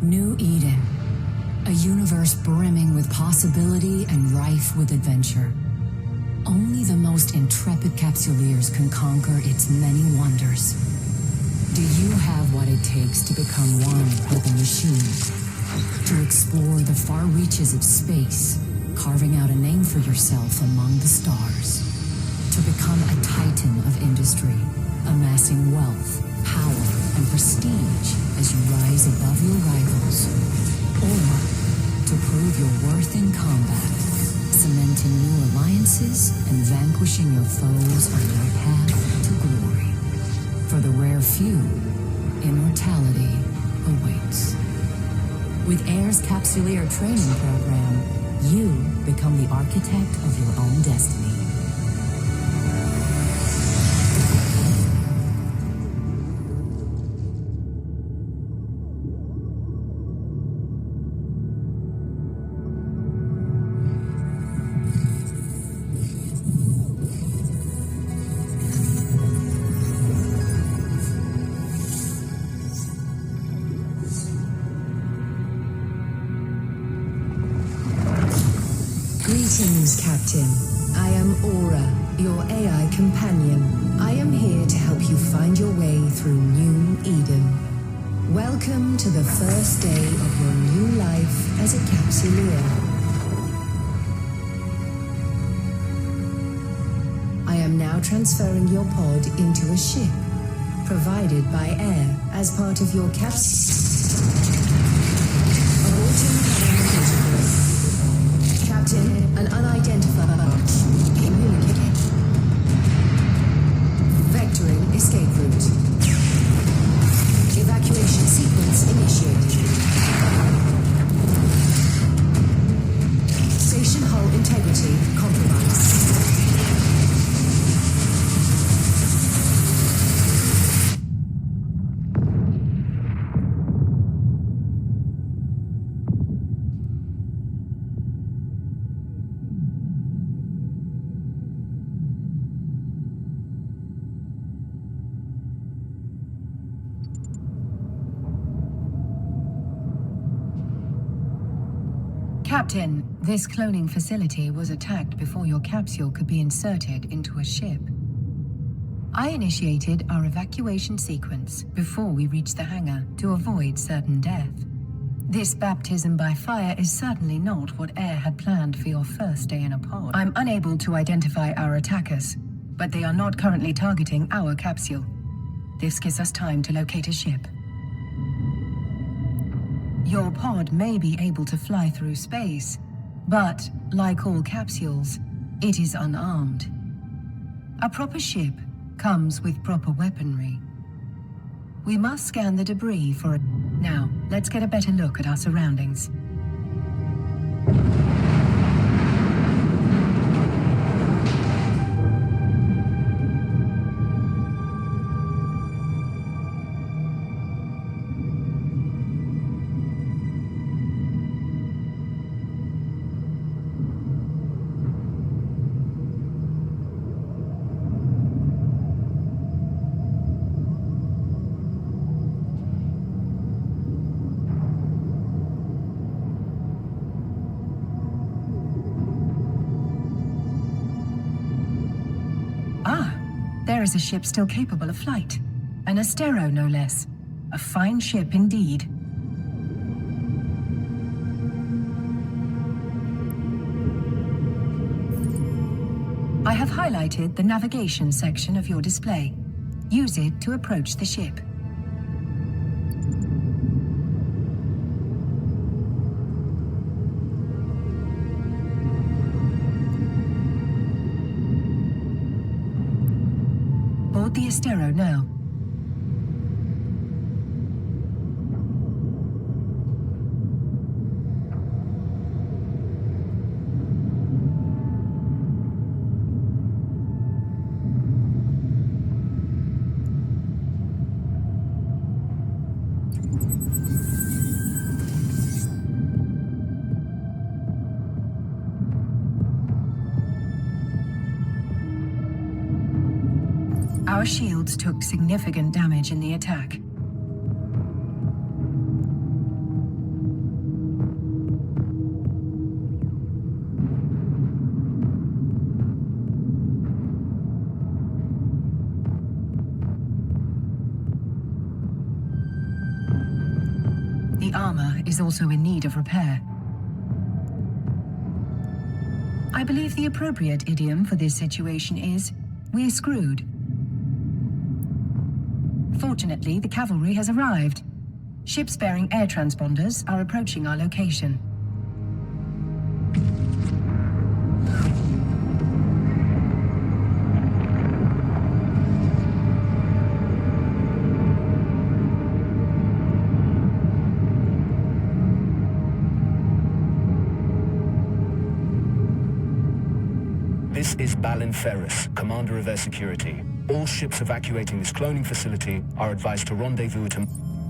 New Eden, a universe brimming with possibility and rife with adventure. Only the most intrepid capsuleers can conquer its many wonders. Do you have what it takes to become one with the machine? To explore the far reaches of space, carving out a name for yourself among the stars? To become a titan of industry, amassing wealth, power, and prestige as you rise above your rivals? Or to prove your worth in combat, cementing new alliances and vanquishing your foes on your path to glory? For the rare few, immortality awaits. With AIR's Capsuleer training program, you become the architect of your own destiny. Greetings, Captain. I am Aura, your AI companion. I am here to help you find your way through New Eden. Welcome to the first day of your new life as a Capsuleer. I am now transferring your pod into a ship, provided by AIR as part of your Captain, an unidentified communicator. Vectoring escape route. Evacuation sequence initiated. Station hull integrity compromised. Captain, this cloning facility was attacked before your capsule could be inserted into a ship. I initiated our evacuation sequence before we reached the hangar to avoid certain death. This baptism by fire is certainly not what AIR had planned for your first day in a pod. I'm unable to identify our attackers, but they are not currently targeting our capsule. This gives us time to locate a ship. Your pod may be able to fly through space, but, like all capsules, it is unarmed. A proper ship comes with proper weaponry. We must scan the debris for it. Now, let's get a better look at our surroundings. There is a ship still capable of flight. An Astero, no less. A fine ship indeed. I have highlighted the navigation section of your display. Use it to approach the ship. Board the Astero now. Our shields took significant damage in the attack. The armor is also in need of repair. I believe the appropriate idiom for this situation is, "We're screwed." Fortunately, the cavalry has arrived. Ships bearing air transponders are approaching our location. This is Balin Ferris, Commander of Air Security. All ships evacuating this cloning facility are advised to rendezvous at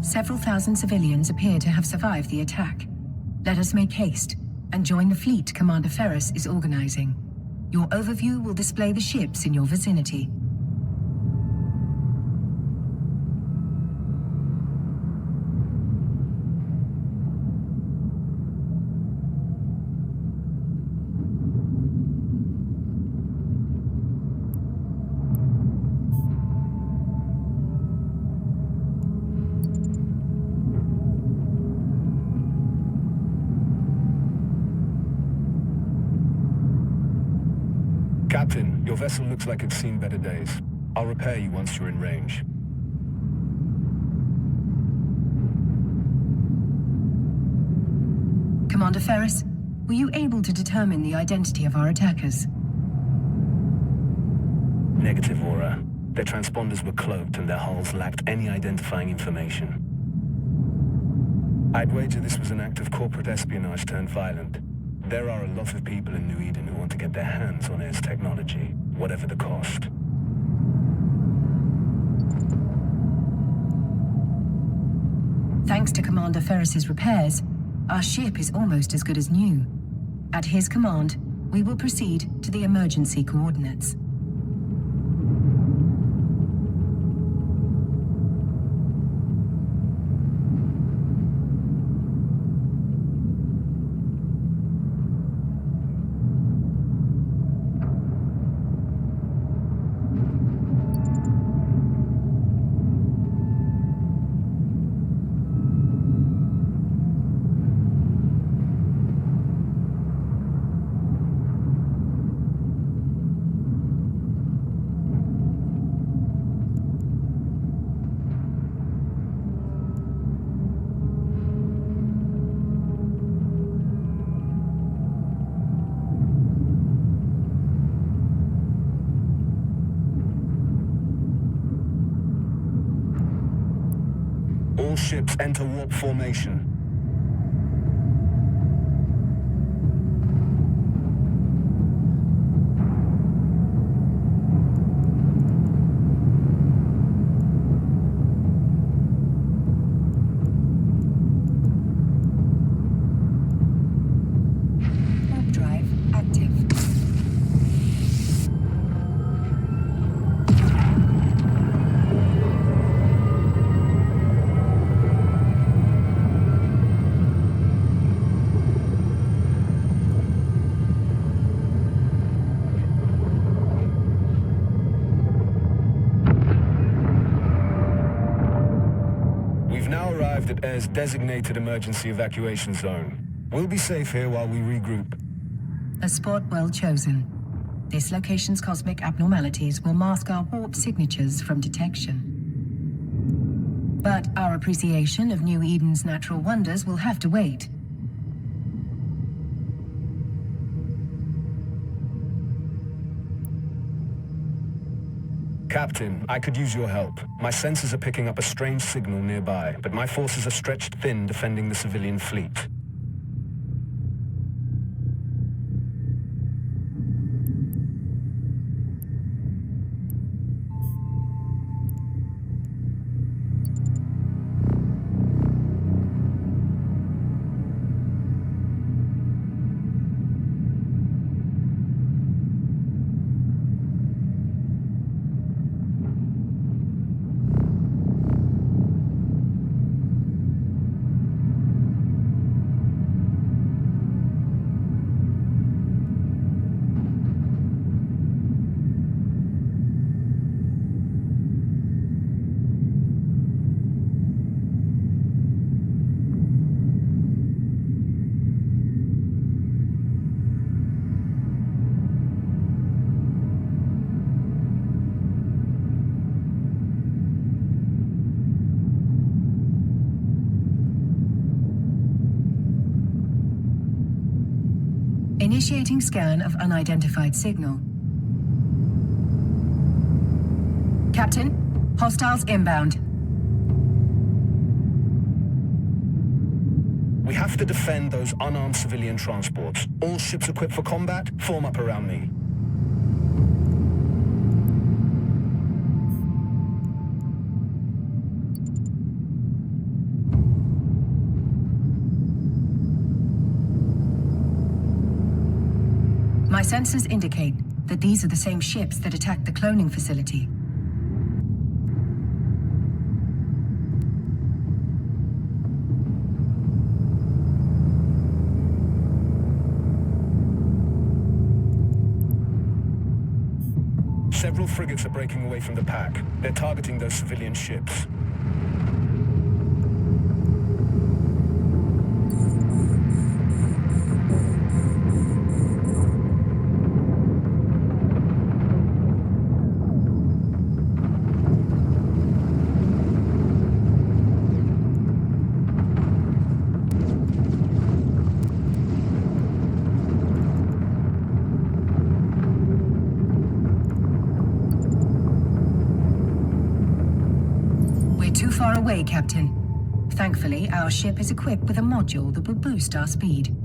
Several thousand civilians appear to have survived the attack. Let us make haste and join the fleet Commander Ferris is organizing. Your overview will display the ships in your vicinity. Captain, your vessel looks like it's seen better days. I'll repair you once you're in range. Commander Ferris, were you able to determine the identity of our attackers? Negative, Aura. Their transponders were cloaked and their hulls lacked any identifying information. I'd wager this was an act of corporate espionage turned violent. There are a lot of people in New Eden who want to get their hands on Air's technology, whatever the cost. Thanks to Commander Ferris's repairs, our ship is almost as good as new. At his command, we will proceed to the emergency coordinates. All ships enter warp formation. Warp drive active. At Air's designated emergency evacuation zone. We'll be safe here while we regroup. A spot well chosen. This location's cosmic abnormalities will mask our warp signatures from detection. But our appreciation of New Eden's natural wonders will have to wait. Captain, I could use your help. My sensors are picking up a strange signal nearby, but my forces are stretched thin defending the civilian fleet. Initiating scan of unidentified signal. Captain, hostiles inbound. We have to defend those unarmed civilian transports. All ships equipped for combat, form up around me. My sensors indicate that these are the same ships that attacked the cloning facility. Several frigates are breaking away from the pack. They're targeting those civilian ships. Far away, Captain. Thankfully, our ship is equipped with a module that will boost our speed.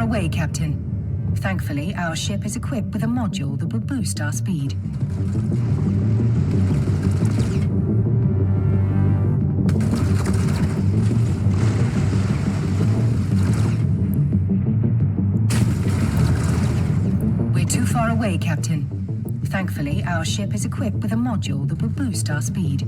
Away, Captain. Thankfully, our ship is equipped with a module that will boost our speed. We're too far away, Captain. Thankfully, our ship is equipped with a module that will boost our speed.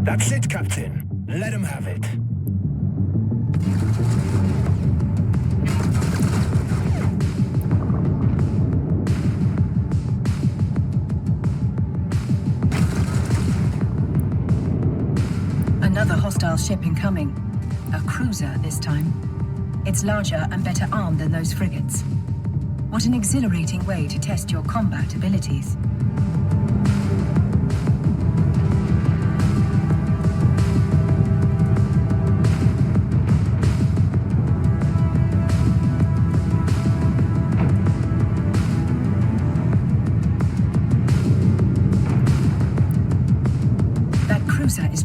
That's it, Captain. Let him have it. Another hostile ship incoming. A cruiser this time. It's larger and better armed than those frigates. What an exhilarating way to test your combat abilities.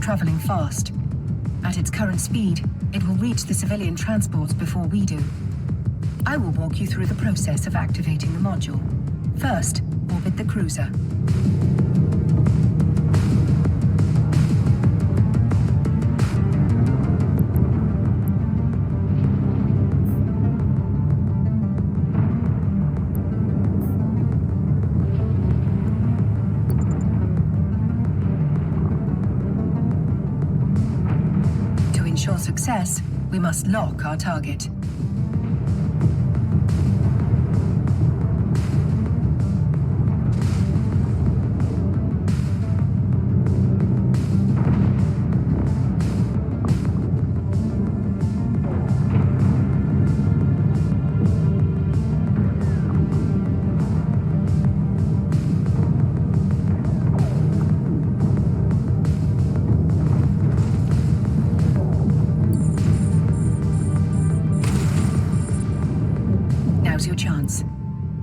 Traveling fast. At its current speed, it will reach the civilian transports before we do. I will walk you through the process of activating the module. First, orbit the cruiser. success, we must lock our target. Now's your chance.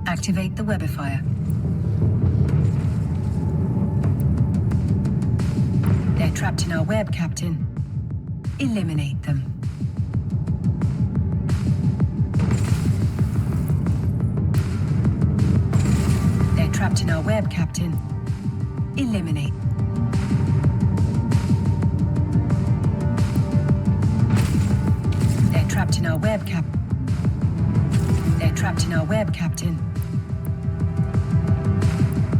Activate the webifier. They're trapped in our web, Captain. Eliminate them. They're trapped in our web, Captain. Eliminate. They're trapped in our web, Captain. They're trapped in our web, Captain.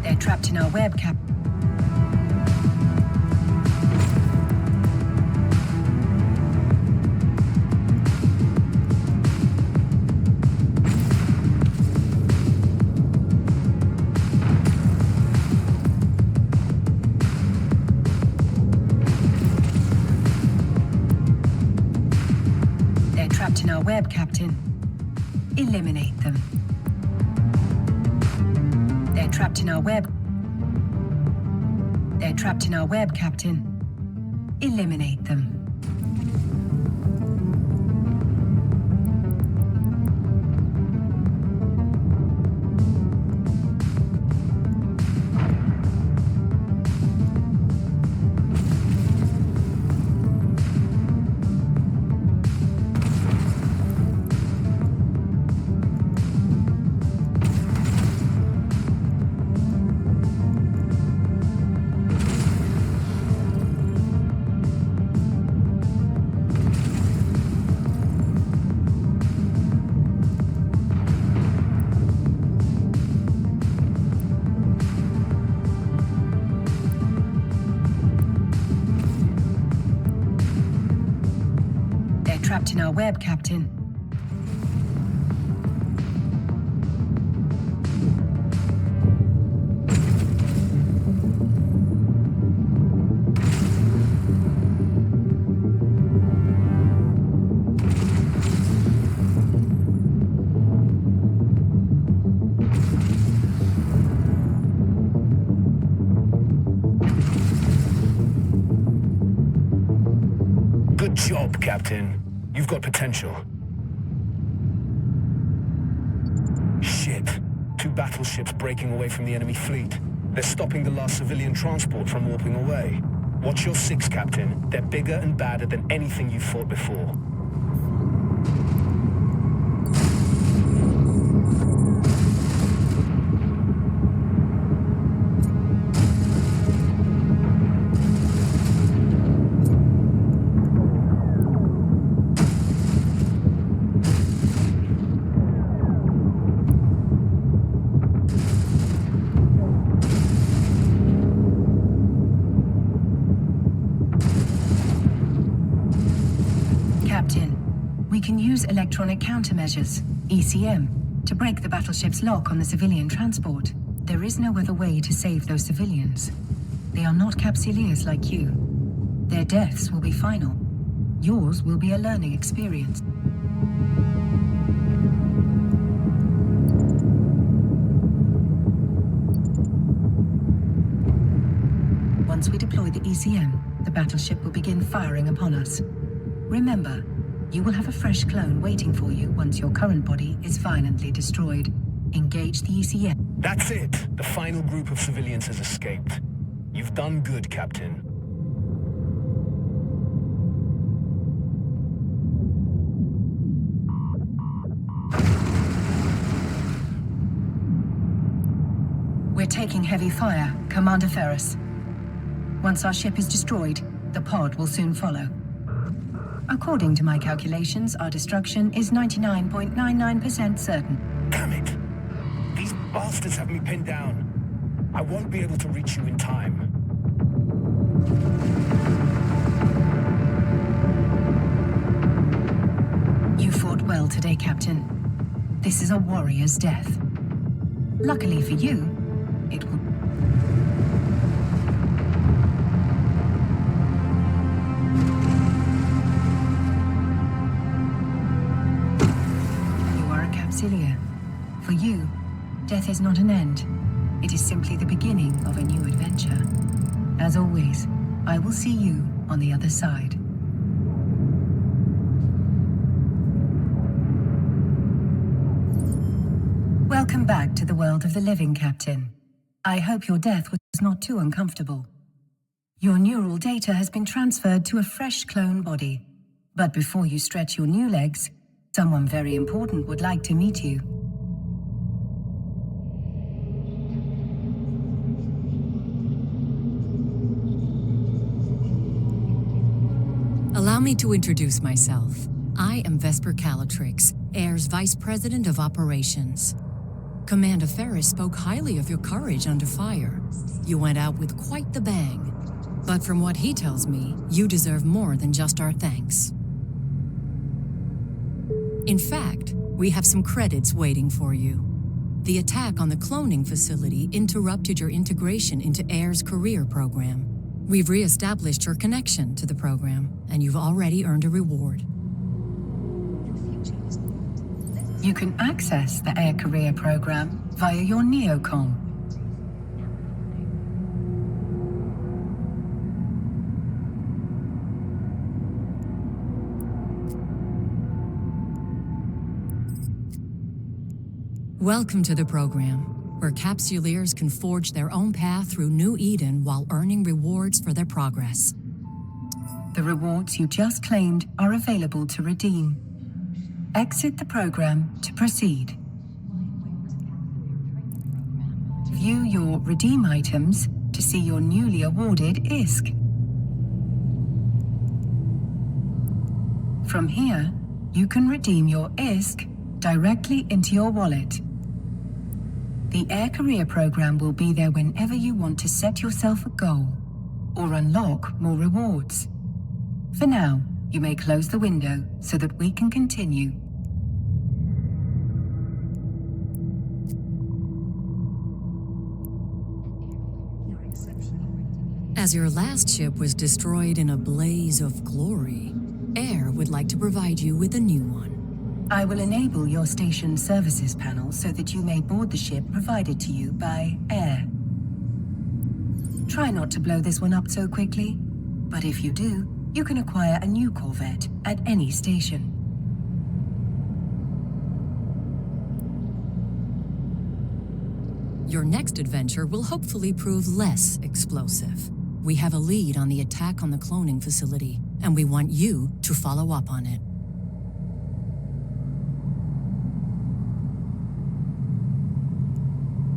They're trapped in our web, Captain. They're trapped in our web, Captain. Eliminate them. They're trapped in our web. They're trapped in our web, Captain. Eliminate them. Trapped in our web, Captain. Good job, Captain. You've got potential. Shit. 2 battleships breaking away from the enemy fleet. They're stopping the last civilian transport from warping away. Watch your 6, Captain. They're bigger and badder than anything you've fought before. We can use electronic countermeasures, ECM, to break the battleship's lock on the civilian transport. There is no other way to save those civilians. They are not Capsuleers like you. Their deaths will be final. Yours will be a learning experience. Once we deploy the ECM, the battleship will begin firing upon us. Remember, you will have a fresh clone waiting for you once your current body is violently destroyed. Engage the ECM. That's it! The final group of civilians has escaped. You've done good, Captain. We're taking heavy fire, Commander Ferris. Once our ship is destroyed, the pod will soon follow. According to my calculations, our destruction is 99.99% certain. Damn it! These bastards have me pinned down. I won't be able to reach you in time. well today, Captain. This is a warrior's death. Luckily for you, it will... You are a Capsuleer. For you, death is not an end. It is simply the beginning of a new adventure. As always, I will see you on the other side. Welcome back to the world of the living, Captain. I hope your death was not too uncomfortable. Your neural data has been transferred to a fresh clone body. But before you stretch your new legs, someone very important would like to meet you. Allow me to introduce myself. I am Vesper Calatrix, Air's Vice President of Operations. Commander Ferris spoke highly of your courage under fire. You went out with quite the bang. But from what he tells me, you deserve more than just our thanks. In fact, we have some credits waiting for you. The attack on the cloning facility interrupted your integration into Air's career program. We've re-established your connection to the program, and you've already earned a reward. You can access the Air Career program via your Neocom. Welcome to the program, where Capsuleers can forge their own path through New Eden while earning rewards for their progress. The rewards you just claimed are available to redeem. Exit the program to proceed. View your redeem items to see your newly awarded ISK. From here, you can redeem your ISK directly into your wallet. The Air Career program will be there whenever you want to set yourself a goal or unlock more rewards. For now, you may close the window so that we can continue. As your last ship was destroyed in a blaze of glory, Air would like to provide you with a new one. I will enable your station services panel so that you may board the ship provided to you by Air. Try not to blow this one up so quickly, but if you do, you can acquire a new Corvette at any station. Your next adventure will hopefully prove less explosive. We have a lead on the attack on the cloning facility, and we want you to follow up on it.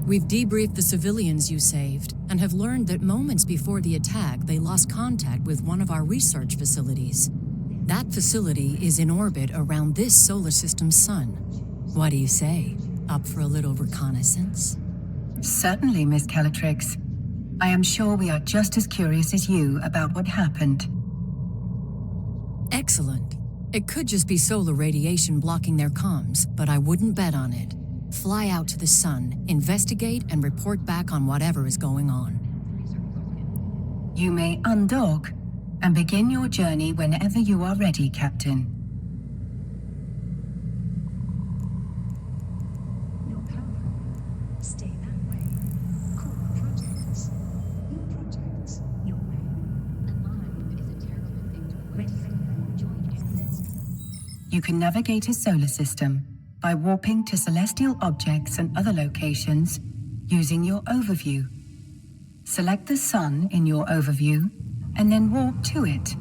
We've debriefed the civilians you saved and have learned that moments before the attack, they lost contact with one of our research facilities. That facility is in orbit around this solar system's sun. What do you say? Up for a little reconnaissance? Certainly, Miss Calatrix. I am sure we are just as curious as you about what happened. Excellent. It could just be solar radiation blocking their comms, but I wouldn't bet on it. Fly out to the sun, investigate, and report back on whatever is going on. You may undock and begin your journey whenever you are ready, Captain. Stay that way. Cool projects. New projects. Your way. Alive is a terrible thing to witness. Join us. You can navigate a solar system by warping to celestial objects and other locations using your overview. Select the sun in your overview and then warp to it.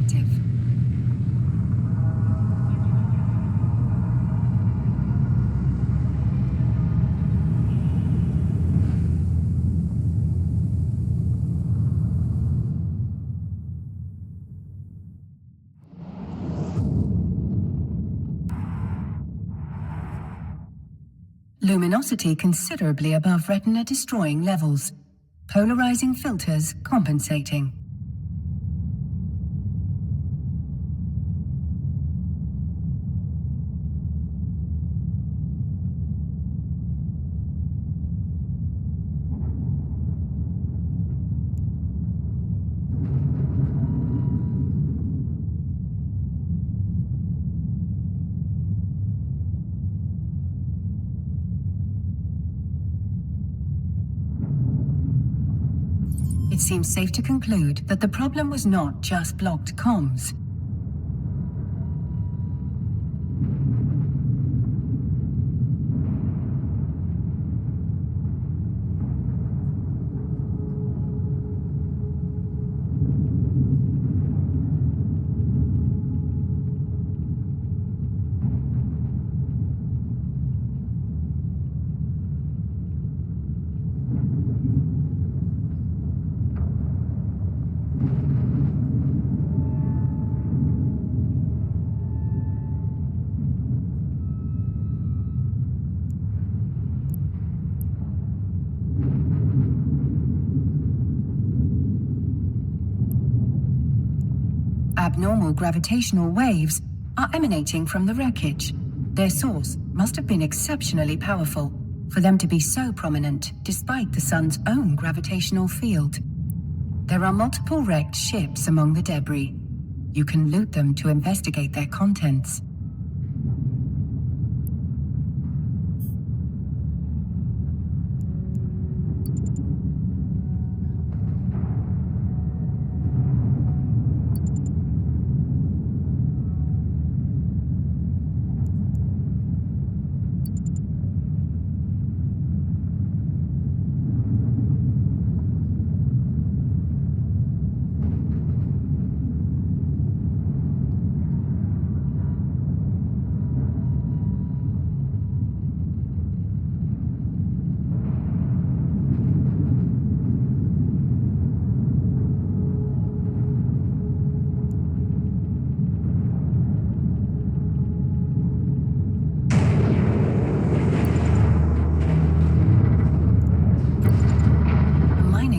active. Luminosity considerably above retina-destroying levels. Polarizing filters compensating. It seems safe to conclude that the problem was not just blocked comms. Abnormal gravitational waves are emanating from the wreckage. Their source must have been exceptionally powerful for them to be so prominent despite the sun's own gravitational field. There are multiple wrecked ships among the debris. You can loot them to investigate their contents.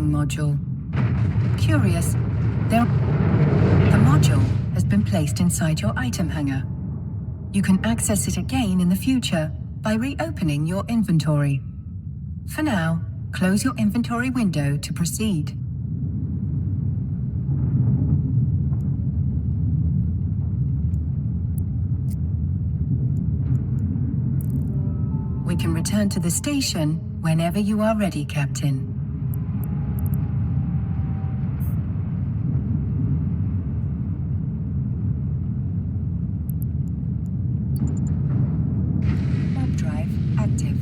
Module. Curious, the module has been placed inside your item hanger. You can access it again in the future by reopening your inventory. For now, close your inventory window to proceed. We can return to the station whenever you are ready, Captain. Active.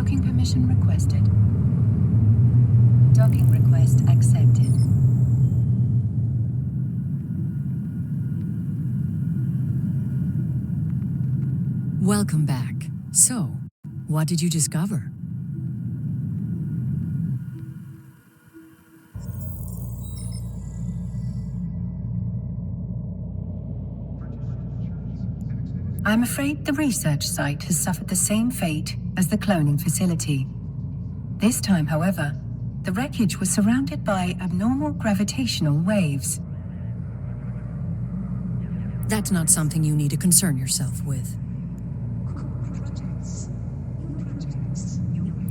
Permission requested. Docking request accepted. Welcome back. So, what did you discover? I'm afraid the research site has suffered the same fate as the cloning facility. This time, however, the wreckage was surrounded by abnormal gravitational waves. That's not something you need to concern yourself with.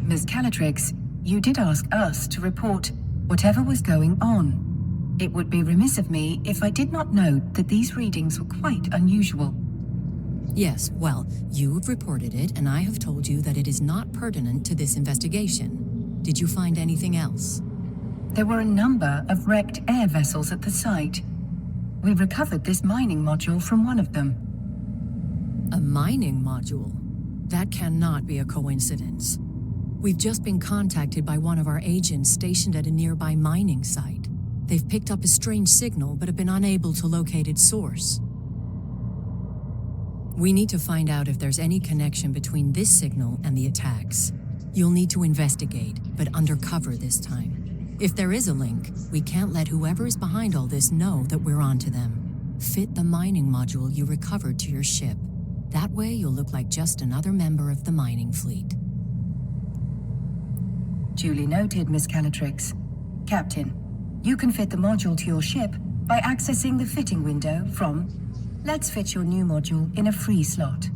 Ms. Calatrix, you did ask us to report whatever was going on. It would be remiss of me if I did not note that these readings were quite unusual. Yes, well, you've reported it, and I have told you that it is not pertinent to this investigation. Did you find anything else? There were a number of wrecked air vessels at the site. We recovered this mining module from one of them. A mining module? That cannot be a coincidence. We've just been contacted by one of our agents stationed at a nearby mining site. They've picked up a strange signal but have been unable to locate its source. We need to find out if there's any connection between this signal and the attacks. You'll need to investigate, but undercover this time. If there is a link, we can't let whoever is behind all this know that we're onto them. Fit the mining module you recovered to your ship. That way you'll look like just another member of the mining fleet. Duly noted, Miss Calatrix. Captain, you can fit the module to your ship by accessing the fitting window from Let's Fit Your New Module in a free slot.